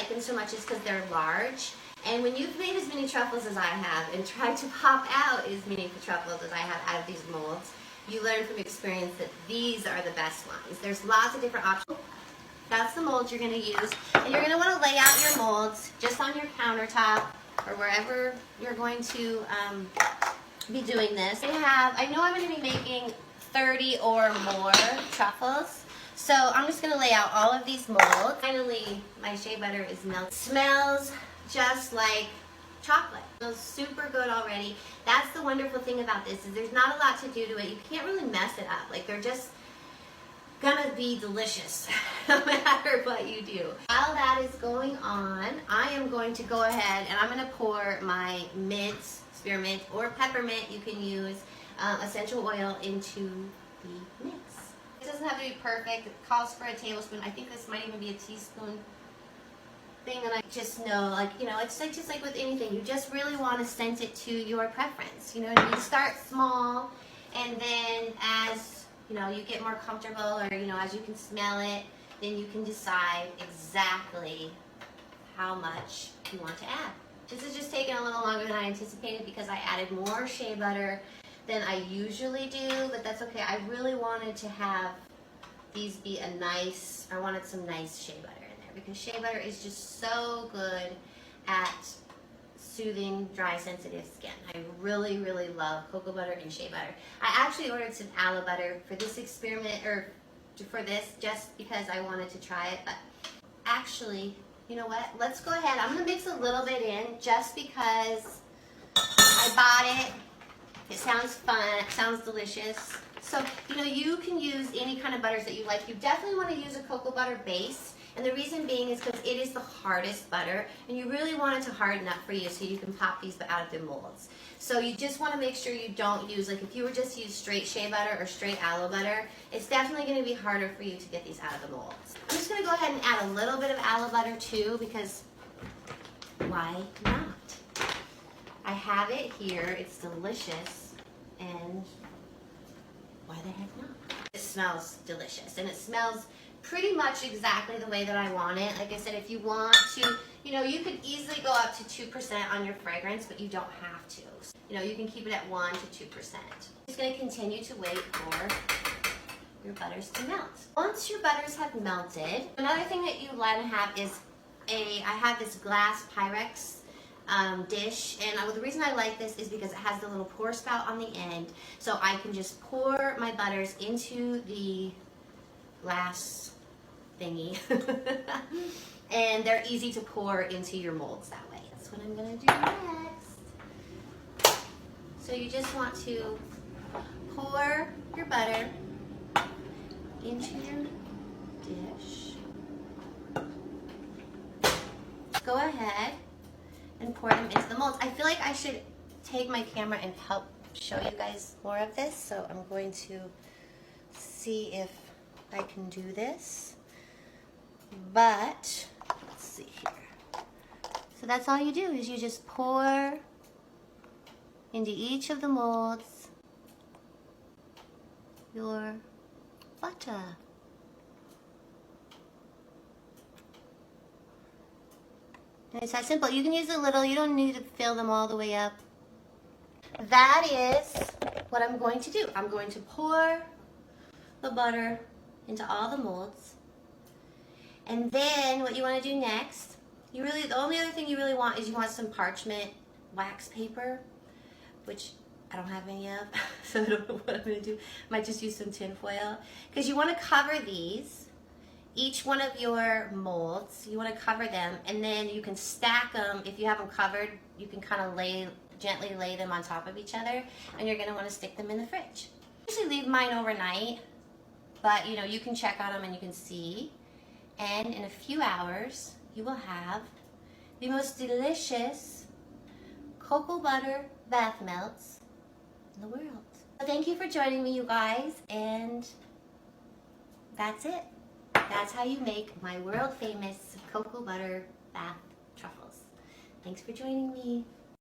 like them so much is because they're large. And when you've made as many truffles as I have and tried to pop out as many truffles as I have out of these molds, you learn from experience that these are the best ones. There's lots of different options. That's the molds you're going to use. And you're going to want to lay out your molds just on your countertop or wherever you're going to be doing this. I know I'm going to be making 30 or more truffles. So I'm just going to lay out all of these molds. Finally, my shea butter is melted. Smells just like chocolate. It smells super good already. That's the wonderful thing about this is there's not a lot to do to it. You can't really mess it up. Like they're just gonna be delicious no matter what you do. While that is going on, I am going to go ahead and I'm gonna pour my mint, spearmint, or peppermint. You can use essential oil into the mix. It doesn't have to be perfect. It calls for a tablespoon. I think this might even be a teaspoon thing, and I just know, like, you know, it's like just like with anything, you just really want to scent it to your preference. You know what I mean? Start small, and then as you know, you get more comfortable, or you know, as you can smell it, then you can decide exactly how much you want to add. This is just taking a little longer than I anticipated because I added more shea butter than I usually do, but that's okay. I really wanted to have these be a nice, I wanted some nice shea butter in there because shea butter is just so good at soothing dry, sensitive skin. I really, really love cocoa butter and shea butter. I actually ordered some aloe butter for this experiment, or for this, just because I wanted to try it, but actually, you know what? Let's go ahead. I'm gonna mix a little bit in just because I bought it. It sounds fun, it sounds delicious. So, you know, you can use any kind of butters that you like. You definitely want to use a cocoa butter base. And the reason being is because it is the hardest butter. And you really want it to harden up for you so you can pop these out of the molds. So you just want to make sure you don't use, like if you were just to use straight shea butter or straight aloe butter, it's definitely going to be harder for you to get these out of the molds. I'm just going to go ahead and add a little bit of aloe butter too, because why not? I have it here. It's delicious. And why the heck not? It smells delicious, and it smells pretty much exactly the way that I want it. Like I said, if you want to, you know, you could easily go up to 2% on your fragrance, but you don't have to. You know, you can keep it at 1 to 2%. Just going to continue to wait for your butters to melt. Once your butters have melted, another thing that you want to have is I have this glass Pyrex dish, and the reason I like this is because it has the little pour spout on the end, so I can just pour my butters into the glass thingy and they're easy to pour into your molds that way. That's what I'm going to do next. So you just want to pour your butter into your dish. Go ahead and pour them into the molds. I feel like I should take my camera and help show you guys more of this. So I'm going to see if I can do this. But let's see here. So that's all you do is you just pour into each of the molds your butter. And it's that simple. You can use a little, you don't need to fill them all the way up. That is what I'm going to do. I'm going to pour the butter into all the molds. And then what you want to do next, the only other thing you really want is you want some parchment wax paper, which I don't have any of, so I don't know what I'm going to do. I might just use some tin foil. Because you want to cover these. Each one of your molds, you want to cover them, and then you can stack them. If you have them covered, you can kind of gently lay them on top of each other, and you're going to want to stick them in the fridge. I usually leave mine overnight, but you know, you can check on them and you can see. And in a few hours, you will have the most delicious cocoa butter bath melts in the world. So thank you for joining me, you guys, and that's it. That's how you make my world famous cocoa butter bath truffles. Thanks for joining me.